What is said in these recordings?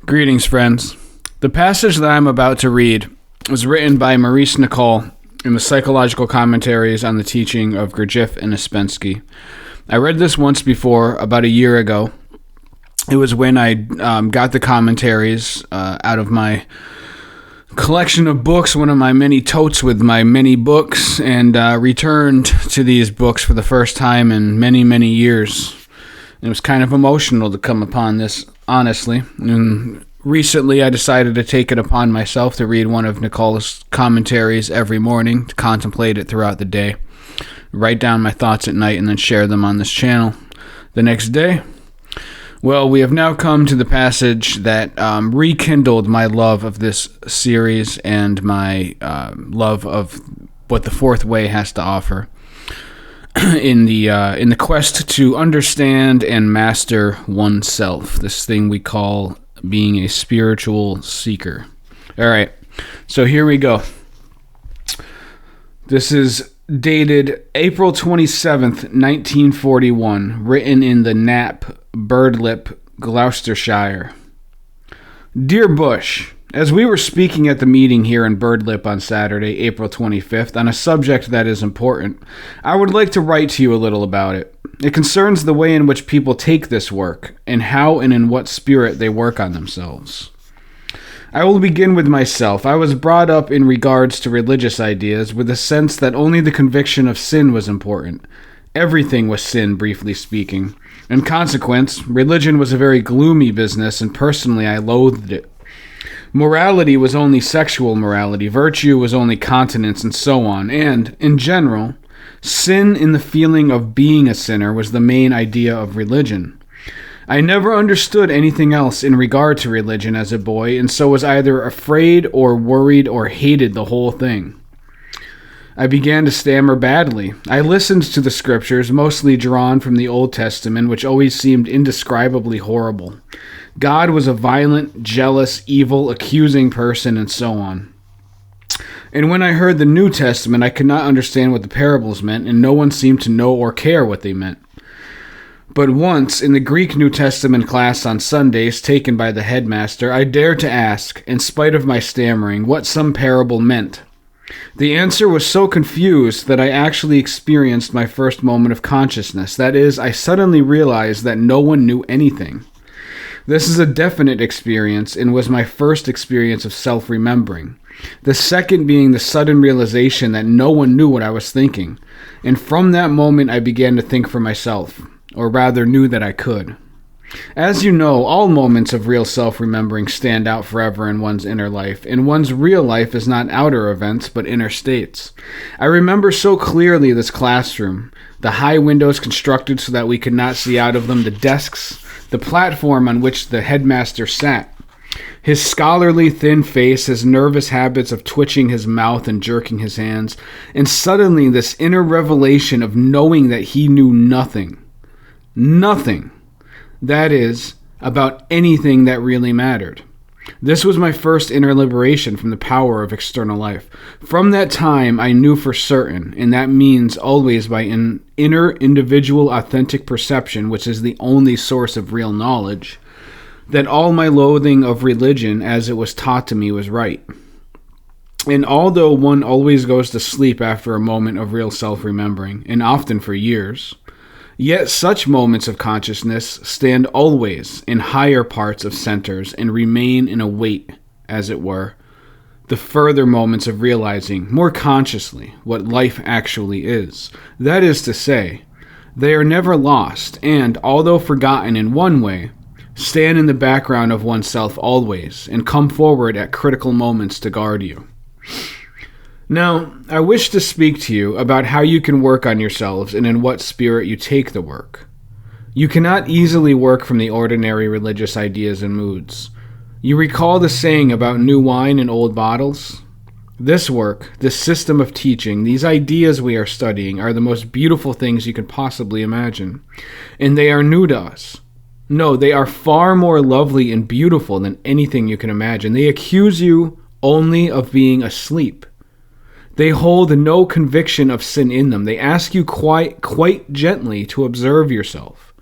Greetings, friends. The passage that I'm about to read was written by Maurice in the psychological commentaries on the teaching of Gurdjieff and Ouspensky. I read this once before, about a year ago. It was when I got the commentaries out of my collection of books, one of my many totes with my many books, and returned to these books for the first time in many, many years. It was kind of emotional to come upon this, honestly. And recently I decided to take it upon myself to read one of Nicole's commentaries every morning, to contemplate it throughout the day, write down my thoughts at night, and then share them on this channel the next day. Well, we have now come to the passage that rekindled my love of this series and my love of what the fourth way has to offer in the quest to understand and master oneself, this thing we call being a spiritual seeker. All right, so here we go. This is dated April 27th, 1941, written in the Knapp, Birdlip, Gloucestershire. Dear Bush, as we were speaking at the meeting here in Birdlip on Saturday, April 25th, on a subject that is important, I would like to write to you a little about it. It concerns the way in which people take this work, and how and in what spirit they work on themselves. I will begin with myself. I was brought up in regards to religious ideas with the sense that only the conviction of sin was important. Everything was sin, briefly speaking. In consequence, religion was a very gloomy business, and personally I loathed it. Morality was only sexual morality, virtue was only continence, and so on, and, in general, sin in the feeling of being a sinner was the main idea of religion. I never understood anything else in regard to religion as a boy, and so was either afraid or worried or hated the whole thing. I began to stammer badly. I listened to the scriptures, mostly drawn from the Old Testament, which always seemed indescribably horrible. God was a violent, jealous, evil, accusing person, and so on. And when I heard the New Testament, I could not understand what the parables meant, and no one seemed to know or care what they meant. But once, in the Greek New Testament class on Sundays taken by the headmaster, I dared to ask, in spite of my stammering, what some parable meant. The answer was so confused that I actually experienced my first moment of consciousness. That is, I suddenly realized that no one knew anything. This is a definite experience and was my first experience of self-remembering. The second being the sudden realization that no one knew what I was thinking. And from that moment I began to think for myself, or rather knew that I could. As you know, all moments of real self-remembering stand out forever in one's inner life, and one's real life is not outer events, but inner states. I remember so clearly this classroom, the high windows constructed so that we could not see out of them, the desks, the platform on which the headmaster sat, his scholarly thin face, his nervous habits of twitching his mouth and jerking his hands, and suddenly this inner revelation of knowing that he knew nothing. Nothing. That is, about anything that really mattered. This was my first inner liberation from the power of external life. From that time, I knew for certain, and that means always by an inner individual authentic perception, which is the only source of real knowledge, that all my loathing of religion as it was taught to me was right. And although one always goes to sleep after a moment of real self-remembering, and often for years, yet such moments of consciousness stand always in higher parts of centers and remain in a wait, as it were, the further moments of realizing more consciously what life actually is. That is to say, they are never lost and, although forgotten in one way, stand in the background of oneself always and come forward at critical moments to guard you. Now, I wish to speak to you about how you can work on yourselves and in what spirit you take the work. You cannot easily work from the ordinary religious ideas and moods. You recall the saying about new wine in old bottles? This work, this system of teaching, these ideas we are studying are the most beautiful things you can possibly imagine. And they are new to us. No, they are far more lovely and beautiful than anything you can imagine. They accuse you only of being asleep. They hold no conviction of sin in them. They ask you quite gently to observe yourself.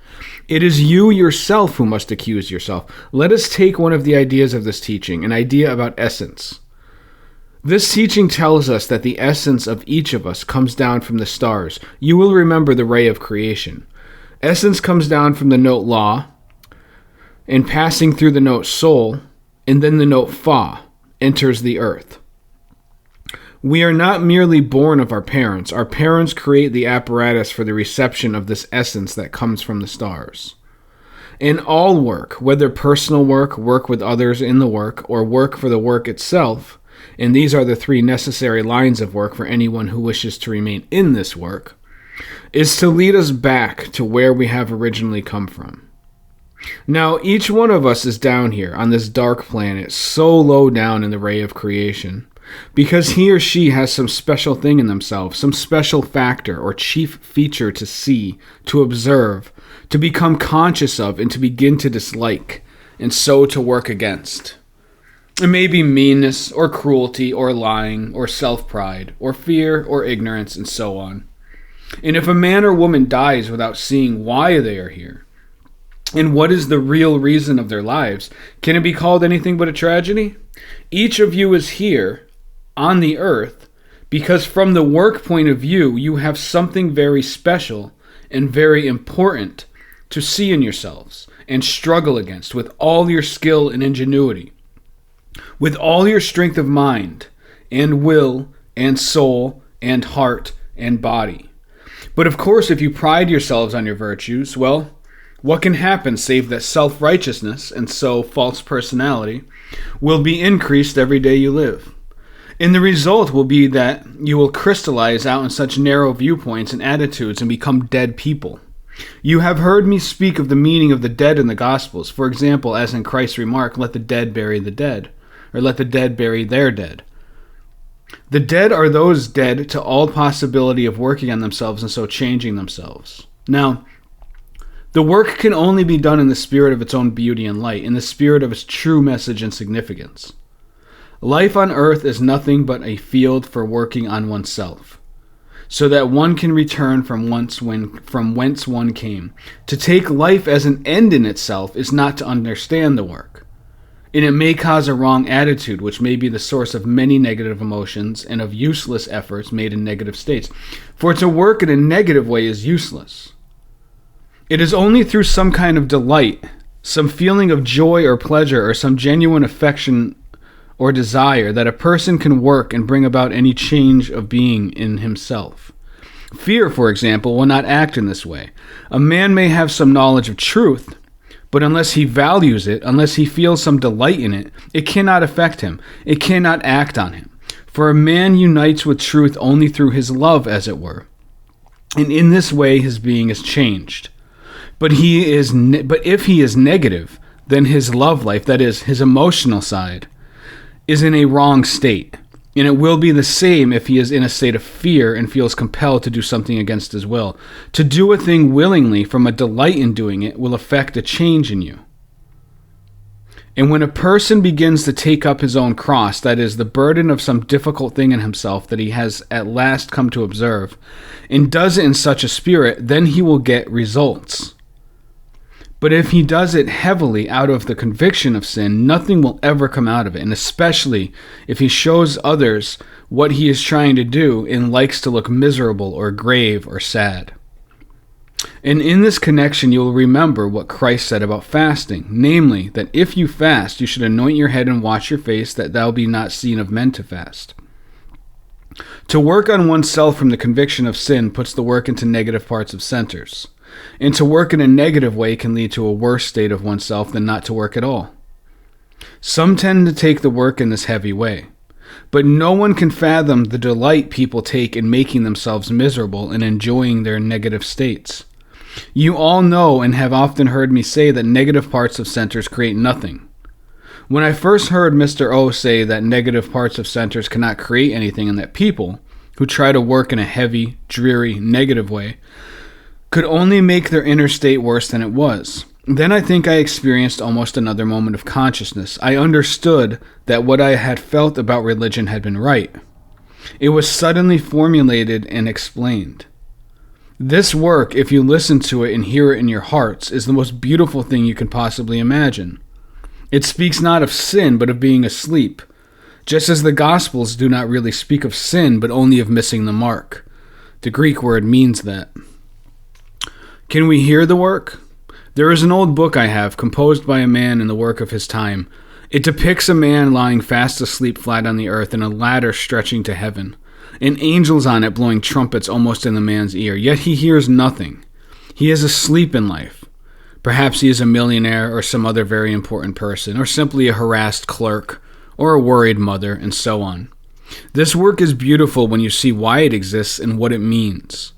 It is you yourself who must accuse yourself. Let us take one of the ideas of this teaching, an idea about essence. This teaching tells us that the essence of each of us comes down from the stars. You will remember the ray of creation. Essence comes down from the note La, and passing through the note Sol, and then the note Fa, enters the earth. We are not merely born of our parents. Our parents create the apparatus for the reception of this essence that comes from the stars. In all work, whether personal work, work with others in the work, or work for the work itself, and these are the three necessary lines of work for anyone who wishes to remain in this work, is to lead us back to where we have originally come from. Now, each one of us is down here on this dark planet, so low down in the ray of creation, because he or she has some special thing in themselves, some special factor or chief feature to see, to observe, to become conscious of, and to begin to dislike, and so to work against. It may be meanness, or cruelty, or lying, or self-pride, or fear, or ignorance, and so on. And if a man or woman dies without seeing why they are here, and what is the real reason of their lives, can it be called anything but a tragedy? Each of you is here, on the earth, because from the work point of view, you have something very special and very important to see in yourselves, and struggle against with all your skill and ingenuity. With all your strength of mind, and will, and soul, and heart, and body. But of course, if you pride yourselves on your virtues, well, what can happen save that self-righteousness, and so false personality, will be increased every day you live? And the result will be that you will crystallize out in such narrow viewpoints and attitudes and become dead people. You have heard me speak of the meaning of the dead in the Gospels, for example, as in Christ's remark, let the dead bury the dead. Or let the dead bury their dead. The dead are those dead to all possibility of working on themselves and so changing themselves. Now, the work can only be done in the spirit of its own beauty and light, in the spirit of its true message and significance. Life on earth is nothing but a field for working on oneself, so that one can return from whence one came. To take life as an end in itself is not to understand the work. And it may cause a wrong attitude, which may be the source of many negative emotions and of useless efforts made in negative states. For to work in a negative way is useless. It is only through some kind of delight, some feeling of joy or pleasure, or some genuine affection or desire that a person can work and bring about any change of being in himself. Fear, for example, will not act in this way. A man may have some knowledge of truth, but unless he values it, unless he feels some delight in it, it cannot affect him. It cannot act on him. For a man unites with truth only through his love, as it were. And in this way his being is changed. But if he is negative, then his love life, that is, his emotional side, is in a wrong state. And it will be the same if he is in a state of fear and feels compelled to do something against his will. To do a thing willingly from a delight in doing it will affect a change in you. And when a person begins to take up his own cross, that is, the burden of some difficult thing in himself that he has at last come to observe, and does it in such a spirit, then he will get results. But if he does it heavily out of the conviction of sin, nothing will ever come out of it, and especially if he shows others what he is trying to do and likes to look miserable or grave or sad. And in this connection, you will remember what Christ said about fasting, namely, that if you fast, you should anoint your head and wash your face, that thou be not seen of men to fast. To work on oneself from the conviction of sin puts the work into negative parts of centers. And to work in a negative way can lead to a worse state of oneself than not to work at all. Some tend to take the work in this heavy way, but no one can fathom the delight people take in making themselves miserable and enjoying their negative states. You all know and have often heard me say that negative parts of centers create nothing. When I first heard Mr. O say that negative parts of centers cannot create anything and that people who try to work in a heavy, dreary, negative way could only make their inner state worse than it was. Then I think I experienced almost another moment of consciousness. I understood that what I had felt about religion had been right. It was suddenly formulated and explained. This work, if you listen to it and hear it in your hearts, is the most beautiful thing you can possibly imagine. It speaks not of sin, but of being asleep, just as the Gospels do not really speak of sin, but only of missing the mark. The Greek word means that. Can we hear the work? There is an old book I have, composed by a man in the work of his time. It depicts a man lying fast asleep flat on the earth and a ladder stretching to heaven, and angels on it blowing trumpets almost in the man's ear. Yet he hears nothing. He is asleep in life. Perhaps he is a millionaire or some other very important person, or simply a harassed clerk, or a worried mother, and so on. This work is beautiful when you see why it exists and what it means.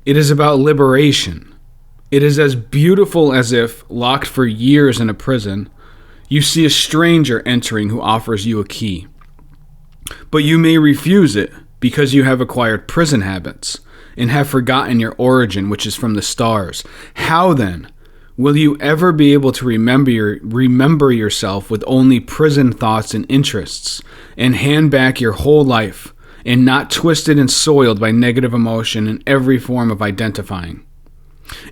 It is about liberation. It is as beautiful as if, locked for years in a prison, you see a stranger entering who offers you a key. But you may refuse it because you have acquired prison habits and have forgotten your origin, which is from the stars. How then will you ever be able to remember yourself with only prison thoughts and interests, and hand back your whole life, and not twisted and soiled by negative emotion in every form of identifying?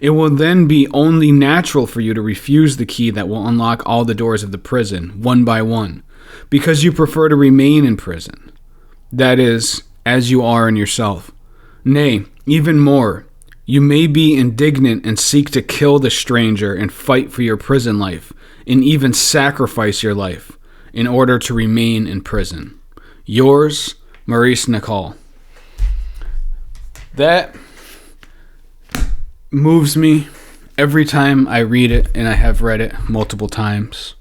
It will then be only natural for you to refuse the key that will unlock all the doors of the prison, one by one, because you prefer to remain in prison. That is, as you are in yourself. Nay, even more, you may be indignant and seek to kill the stranger and fight for your prison life, and even sacrifice your life in order to remain in prison. Yours, Maurice Nicole. That moves me every time I read it, and I have read it multiple times.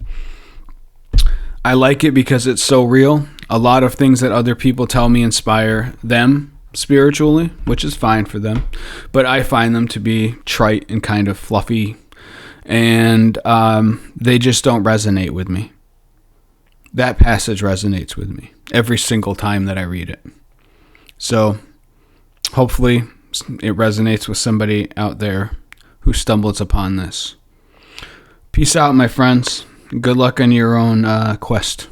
I like it because it's so real. A lot of things that other people tell me inspire them spiritually, which is fine for them, but I find them to be trite and kind of fluffy, and they just don't resonate with me. That passage resonates with me every single time that I read it. So hopefully it resonates with somebody out there who stumbles upon this. Peace out, my friends. Good luck on your own quest.